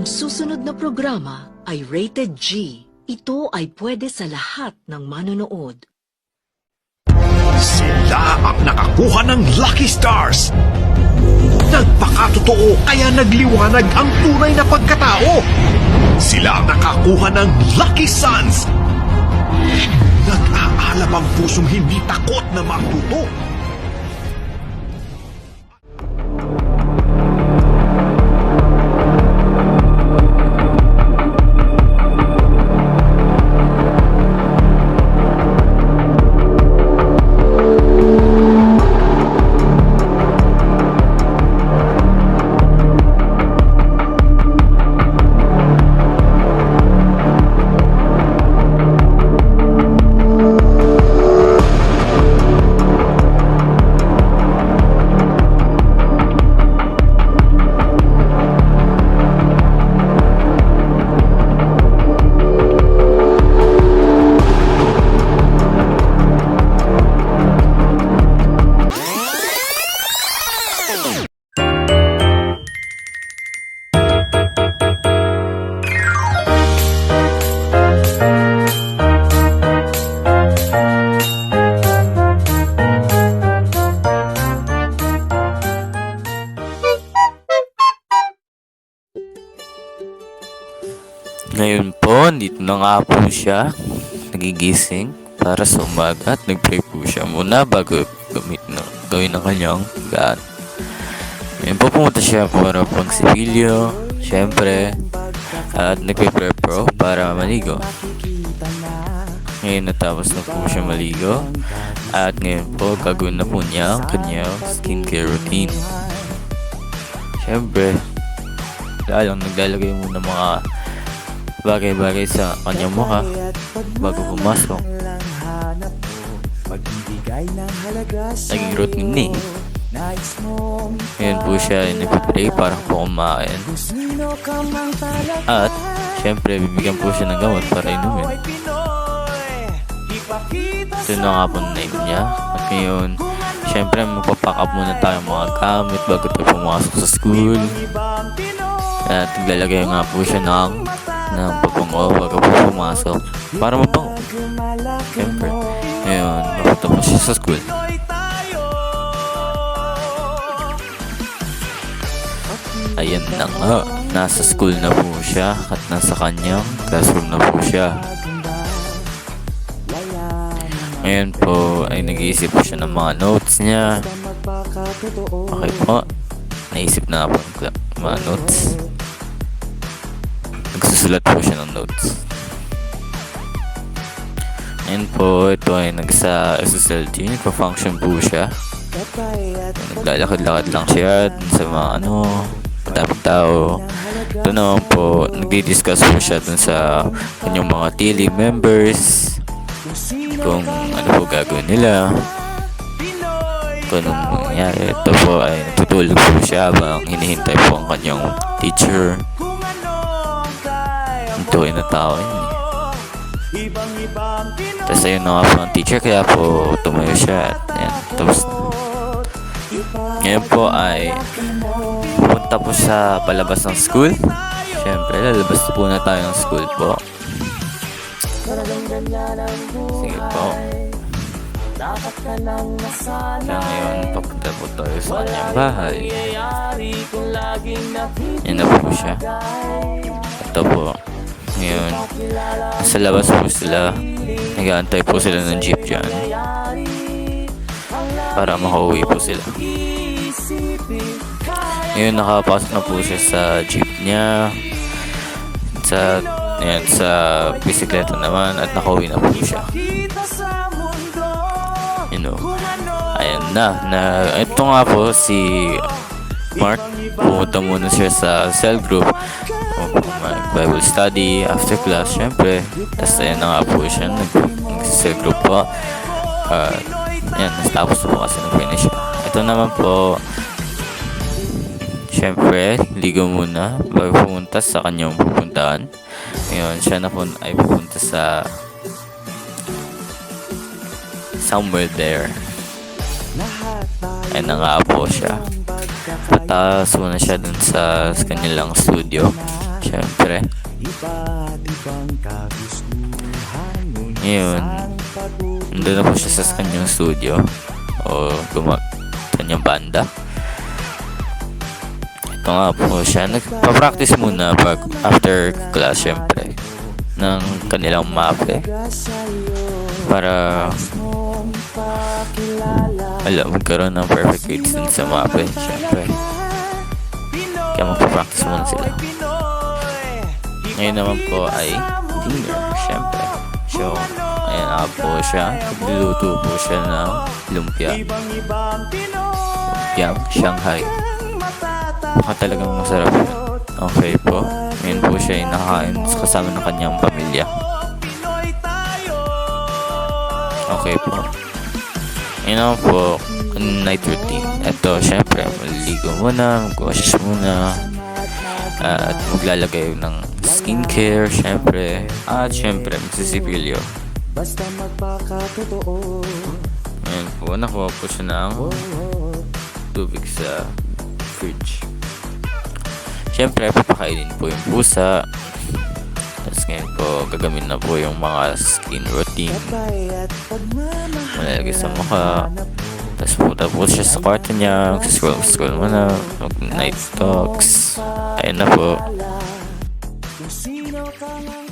Ang susunod na programa ay rated G. Ito ay pwede sa lahat ng manonood. Sila ang nakakuha ng Lucky Stars. Nagpakatotoo kaya nagliwanag ang tunay na pagkatao. Sila ang nakakuha ng Lucky Sons. Nag-aalab ang pusong hindi takot na matuto. Ngayon po, dito na nga po siya nagigising para sa umaga at nag-pray po siya muna bago gawin ang kanyang gaan. Ngayon po pumunta siya para pagsipilyo, syempre, at nag-pray po para maligo. Ngayon natapos na po siya maligo at ngayon po gagawin na po niya ang kanyang skincare routine. Syempre, naglalagay muna mga bagay-bagay sa kanyang mukha bago pumasok. Naging routine ni. Ngayon po siya nagpipray para po kumain. At syempre bibigyan po siya ng gamot para inumin. Ito na nga po na nainom niya. At ngayon, syempre magpapack up muna tayo mga gamit bago tayo pumasok sa school. At naglalagay nga po siya ng pabango bago po pumasok para mabango. Siyempre, ngayon, mapunta po siya sa school. Ayan na nga, nasa school na po siya at nasa kanyang classroom na po siya. Ngayon po ay nag-iisip po siya ng mga notes niya. Okay po, naisip na po ng mga notes. Nagsusulat po siya ng notes. Ngayon po, ito ay nagsa SSLT. Nagpa-function po siya. Naglalakad-lakad lang siya dun sa mga madaming tao. Ito naman po, nagdi-discuss po siya dun sa kanyang mga TLE members. Kung ano po gagawin nila. Kung anong mangyari. Ito po ay natutulog po siya habang hinihintay po ang kanyang teacher. Ito ay natao yun. Tapos ayun na nga po ang teacher kaya po tumayo siya. Ayan, tapos ngayon po ay pupunta po sa palabas ng school. Siyempre, lalabas po na tayo ng school po. Sige po. Kaya ngayon, papunta po tayo sa kanyang bahay. Yan na po siya. Ito po. Ngayon, nasa labas po sila. Nag-aantay po sila ng jeep dyan para makauwi po sila. Ngayon, nakapasok na po siya sa jeep niya. Sa bisikleta naman at nakauwi na po siya. Ayan na ito nga po si Mark. Pumunta muna siya sa cell group. Bible study after class, syempre. Tapos ayan na nga po siya nag-cell group po. Ayan, tapos po kasi nag-finish siya. Ito naman po, syempre, ligo muna bago pumunta sa kanyang pupuntahan. Ngayon, siya na po ay pupunta sa somewhere there. Ayan na nga po siya. Pataas muna siya dun sa kanilang studio. Siyempre. Ngayon, nandun na po siya sa kanyang studio o kanyang banda. Ito nga po siya, nagpa-practice muna pag after class syempre ng kanilang mape para magkaroon ng perfect grades din sa mape syempre. Kaya magpa-practice muna sila. Ngayon naman po ay dinner syempre. So, ayan nga po siya. Nagluluto po siya ng lumpia. Lumpiang Shanghai. Baka talagang masarap. Okay po. Ngayon po siya ay nakakain kasama ng kanyang pamilya. Okay po. Ngayon naman po, night routine. Ito, syempre, maliligo muna, mag-wash muna, at maglalagay ng skincare, syempre. At syempre, magsisipilyo. Basta magpakatotoo. Ngayon po, nakuha po siya ng tubig sa fridge. Syempre, papakainin po yung pusa. Tapos ngayon po, gagawin na po yung mga skin routine. Malalagay sa mukha. Tapos punta po siya sa kwarto niya. Scroll muna. Mag-night talks. Ayun na po. Kung sino ka mang